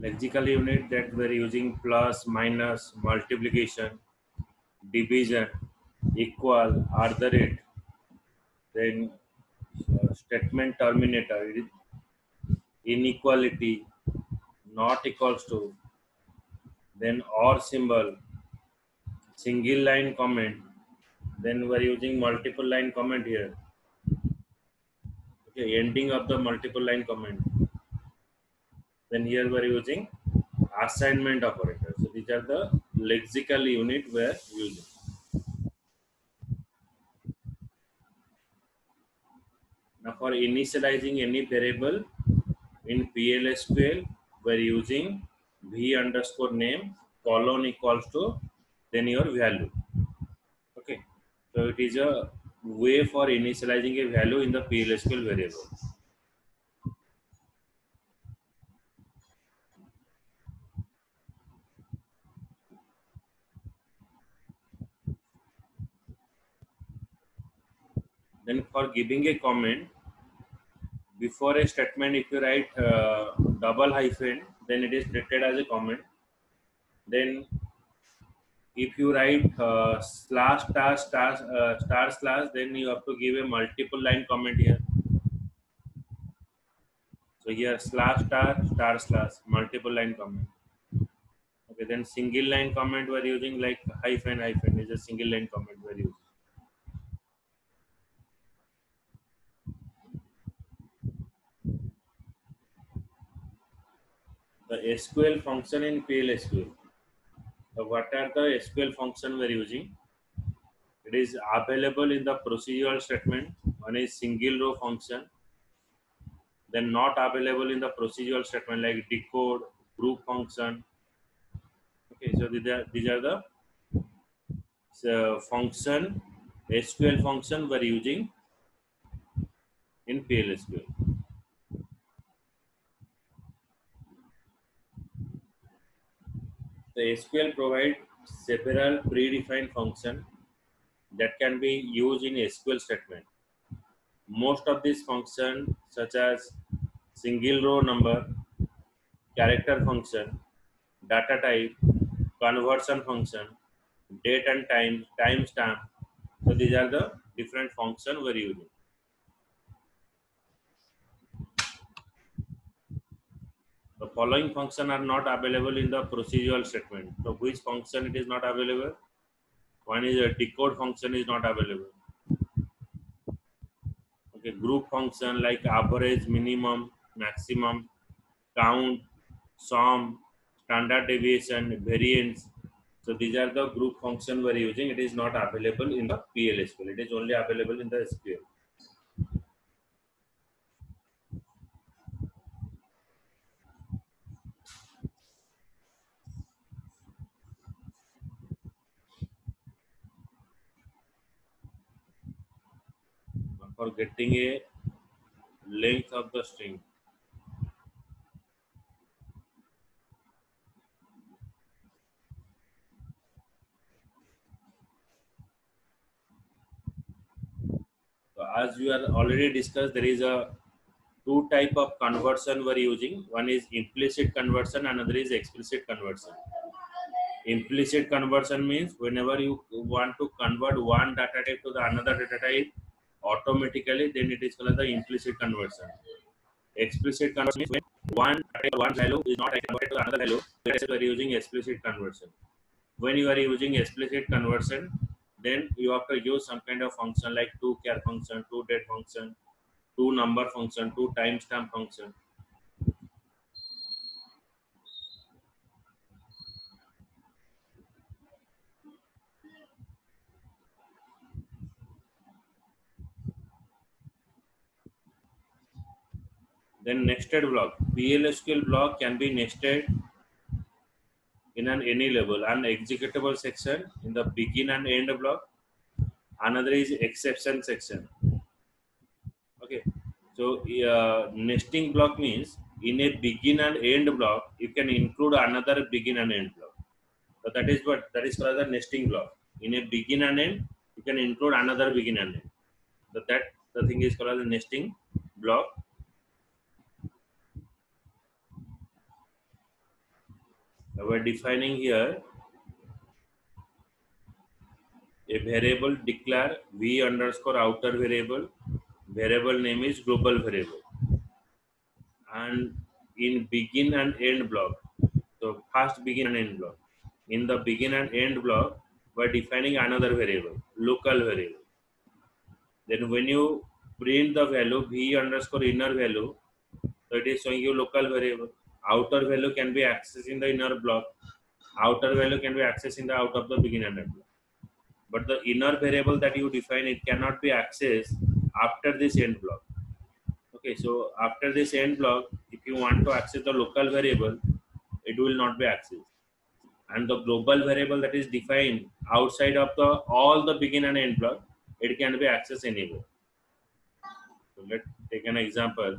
lexical unit that we're using plus, minus, multiplication, division, equal, are the rate. Then statement terminator, inequality, not equals to, then or symbol, single line comment, then we're using multiple line comment here. Okay, ending of the multiple line comment. Then here we're using assignment operator. So these are the lexical unit we're using. Now for initializing any variable in PLSQL, we're using v underscore name colon equals to then your value. Okay, so it is a way for initializing a value in the PLSQL variable. Then for giving a comment, before a statement, if you write double hyphen, then it is treated as a comment. Then if you write slash star slash, then you have to give a multiple line comment here. So here slash star slash multiple line comment. Okay, then single line comment we're using like hyphen is a single line comment we're using. The SQL function in PLSQL. So what are the SQL function we're using? It is available in the procedural statement. One is single row function. Then not available in the procedural statement like decode, group function. Okay, so these are the function, SQL function we're using in PLSQL. The SQL provides several predefined functions that can be used in SQL statement. Most of these functions such as single row number, character function, data type, conversion function, date and time, timestamp. So these are the different functions we're using. The following functions are not available in the procedural statement. So which function it is not available? One is a decode function is not available. Okay, group function like average, minimum, maximum, count, sum, standard deviation, variance. So these are the group function we're using. It is not available in the PLSQL. It is only available in the SQL. For getting a length of the string. So as we are already discussed, there is a two type of conversion we're using. One is implicit conversion, another is explicit conversion. Implicit conversion means whenever you want to convert one data type to the another data type automatically, then it is called the implicit conversion. Explicit conversion means when one value is not converted to another value, that is we are using explicit conversion. When you are using explicit conversion, then you have to use some kind of function like toChar function, toDate function, toNumber function, toTimestamp function. Then nested block. PLSQL block can be nested in any level. An executable section in the begin and end block. Another is exception section. Okay. So nesting block means in a begin and end block, you can include another begin and end block. So that is called the nesting block. In a begin and end, you can include another begin and end. So that the thing is called the nesting block. We're defining here a variable declare v underscore outer variable name is global variable, and in begin and end block, so first begin and end block, in the begin and end block we're defining another variable, local variable. Then when you print the value v underscore inner value, so it is showing you local variable. Outer value can be accessed in the inner block, outer value can be accessed in the out of the begin and end block, but the inner variable that you define, it cannot be accessed after this end block. Okay, so after this end block, if you want to access the local variable, it will not be accessed, and the global variable that is defined outside of the all the begin and end block, it can be accessed anywhere. So let's take an example.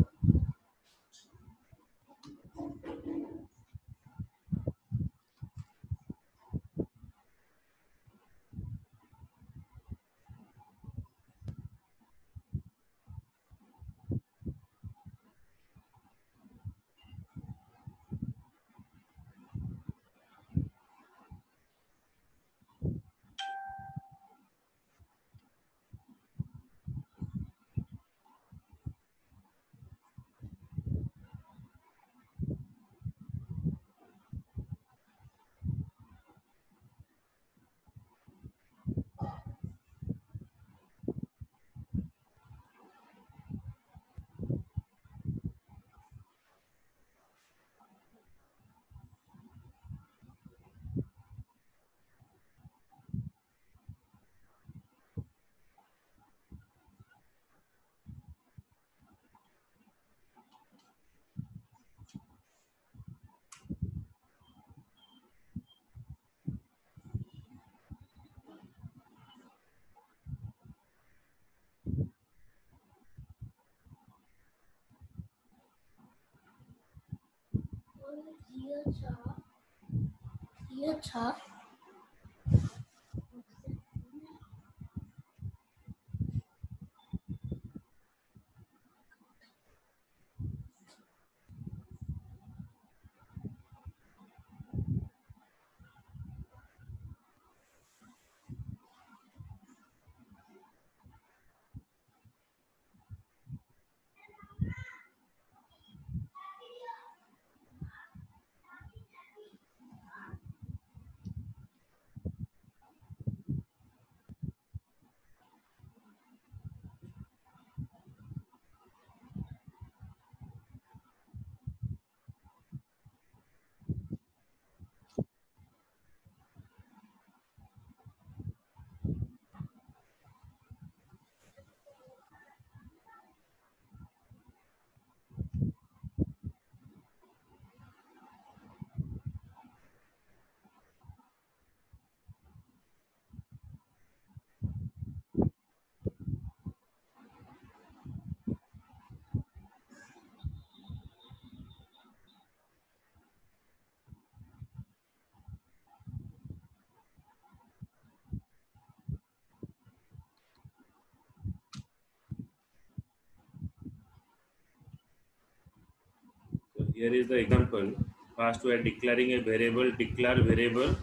So here is the example. First we are declaring a variable, declare variable,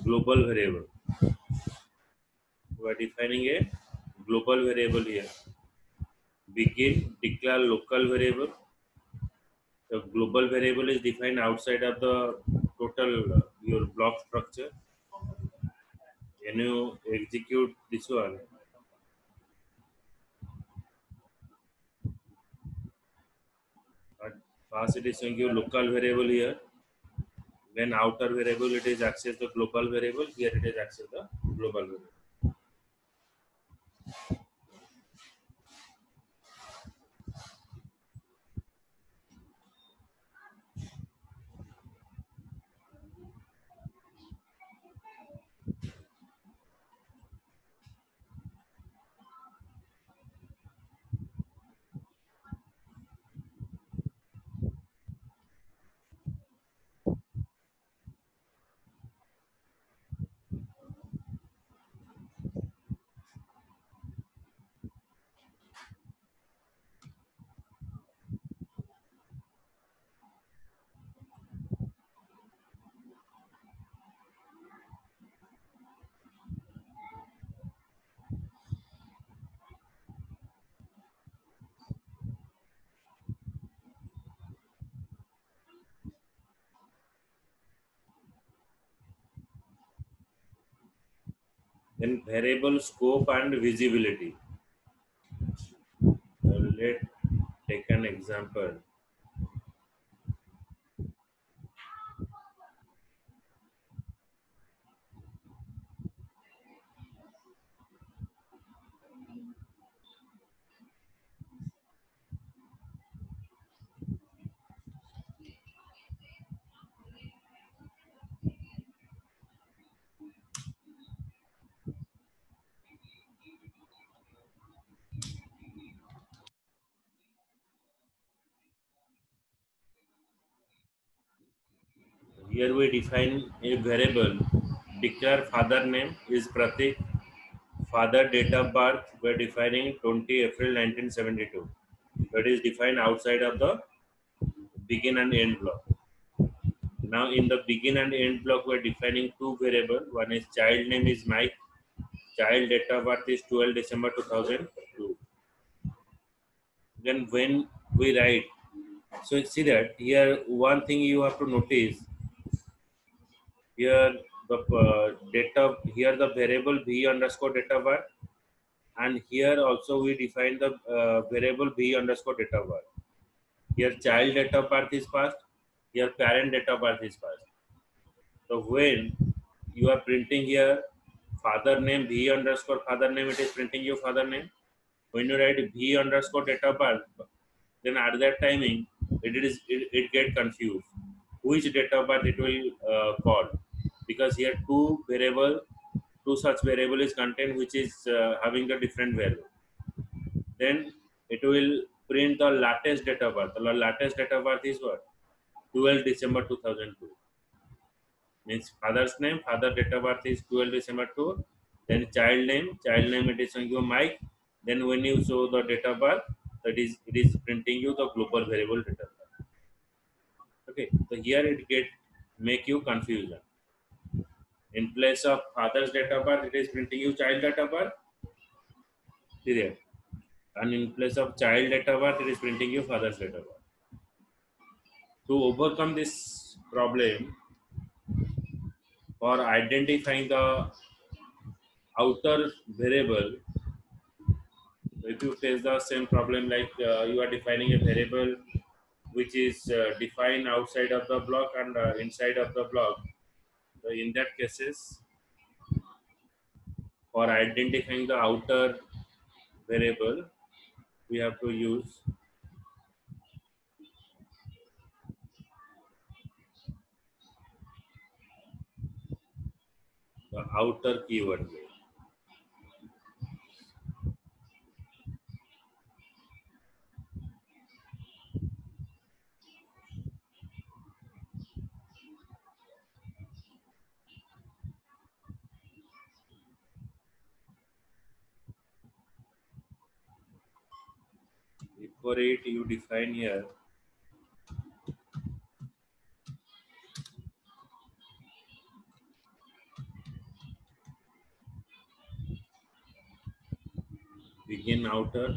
global variable. We are defining a global variable here. Begin, declare local variable. The global variable is defined outside of the total your block structure. When you execute this one, at first it is showing you local variable here. When outer variable it is access the global variable. Here it is access the global variable. Then variable scope and visibility. Let's take an example. Here we define a variable. Declare father name is Pratik. Father date of birth we're defining 20 April 1972. That is defined outside of the begin and end block. Now in the begin and end block we're defining two variables. One is child name is Mike. Child date of birth is 12 December 2002. Then when we write, so see that here one thing you have to notice here the date of here the variable v underscore date of birth, and here also we define the variable v underscore date of birth. Here child date of birth is passed, here parent date of birth is passed. So when you are printing here father name v underscore father name, it is printing your father name. When you write v underscore date of birth, then at that timing it get confused. Which date of birth it will call, because here two such variable is contained which is having a different value. Then it will print the latest date of birth. The latest date of birth is what? 12 December 2002. Means father's name, father date of birth is 12 December 2. Then child name it is showing you Mike. Then when you show the date of birth, it is printing you the global variable date of birth. Okay, so here it get make you confusion. In place of father's date of birth, it is printing you child date of birth. Period. And in place of child date of birth, it is printing you father's date of birth. To overcome this problem, for identifying the outer variable, if you face the same problem like you are defining a variable which is defined outside of the block and inside of the block, so in that cases, for identifying the outer variable, we have to use the outer keyword. For it, you define here begin outer.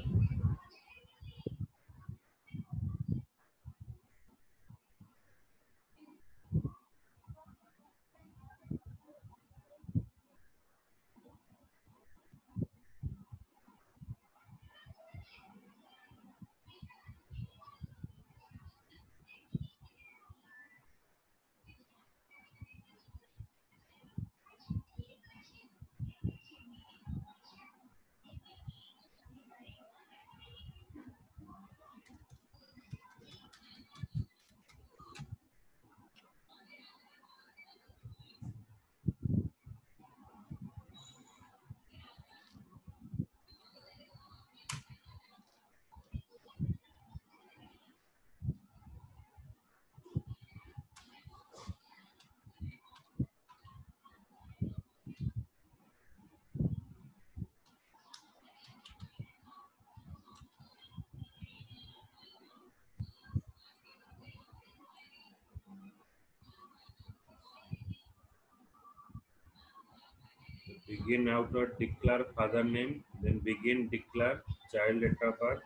Begin outer, declare father name, then begin declare child date of birth.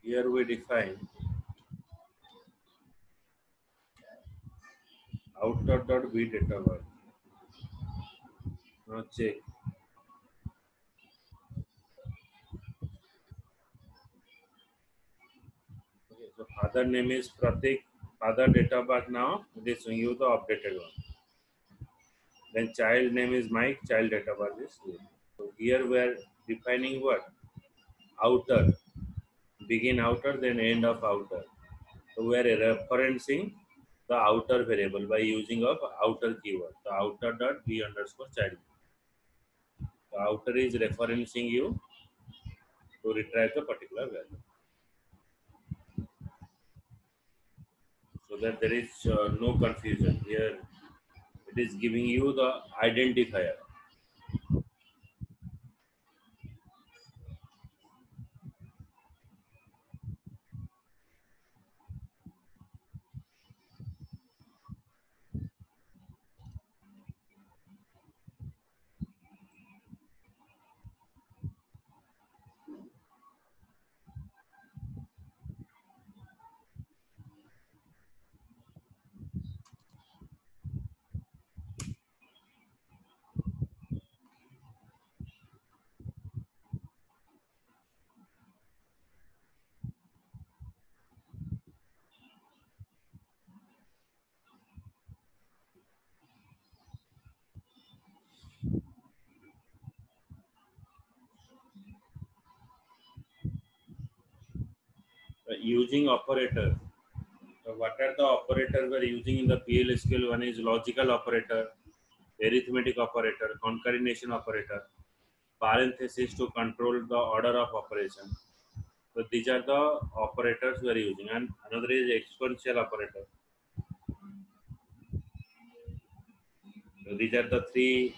here we define outer.b data bar. Now check. Okay, so father name is Pratik. Father data bar now it is showing you the updated one. Then child name is Mike. Child data bar is here. So here we are defining what outer, begin outer, then end of outer. So we are referencing the outer variable by using of outer keyword. So outer dot b underscore child. The outer is referencing you to retrieve the particular value, so that there is no confusion. Here it is giving you the identifier. Using operator. So what are the operators we are using in the PLSQL? One is logical operator, arithmetic operator, concatenation operator, parenthesis to control the order of operation. So these are the operators we are using, and another is exponential operator. So these are the three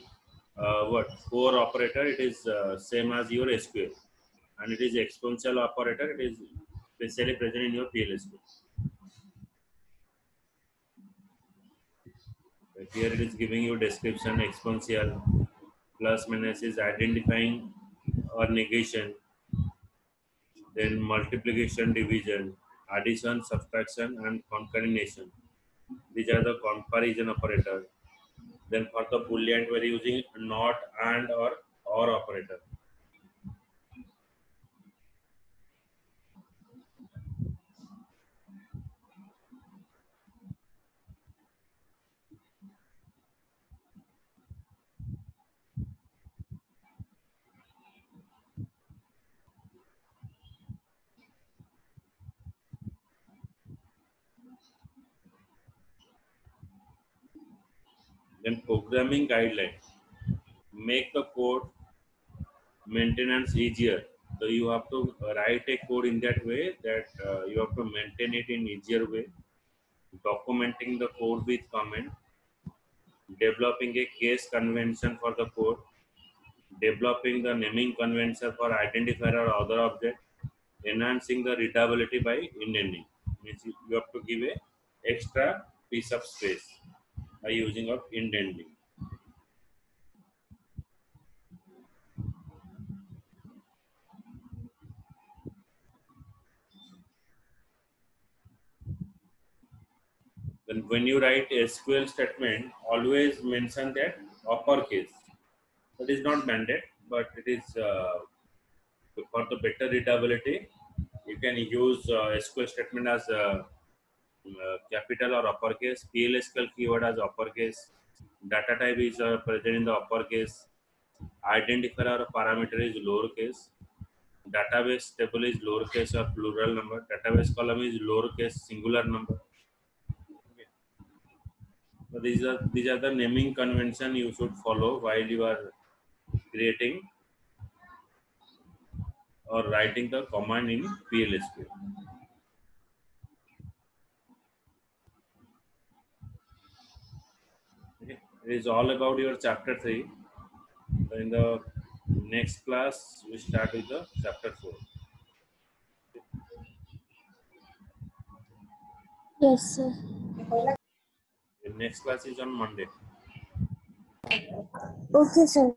core operator. It is same as your SQL, and it is exponential operator. It is specially present in your PLSQL. So here it is giving you description. Exponential, plus minus is identifying or negation, then multiplication, division, addition, subtraction, and concatenation. These are the comparison operator. Then for the boolean we are using not, and, or operator. Then programming guidelines make the code maintenance easier. So you have to write a code in that way that you have to maintain it in easier way, documenting the code with comment, developing a case convention for the code, developing the naming convention for identifier or other object, enhancing the readability by indenting. Means you have to give a extra piece of space by using of indenting. Then when you write SQL statement, always mention that uppercase. That is not mandate, but it is for the better readability. You can use SQL statement as capital or uppercase. PLSQL keyword as uppercase. Data type is present in the uppercase. Identifier or parameter is lowercase. Database table is lowercase or plural number. Database column is lowercase singular number. Okay. So these are the naming convention you should follow while you are creating or writing the command in PLSQL. Okay. It is all about your chapter 3. So in the next class, we start with the chapter 4. Yes, sir. The next class is on Monday. Okay, sir.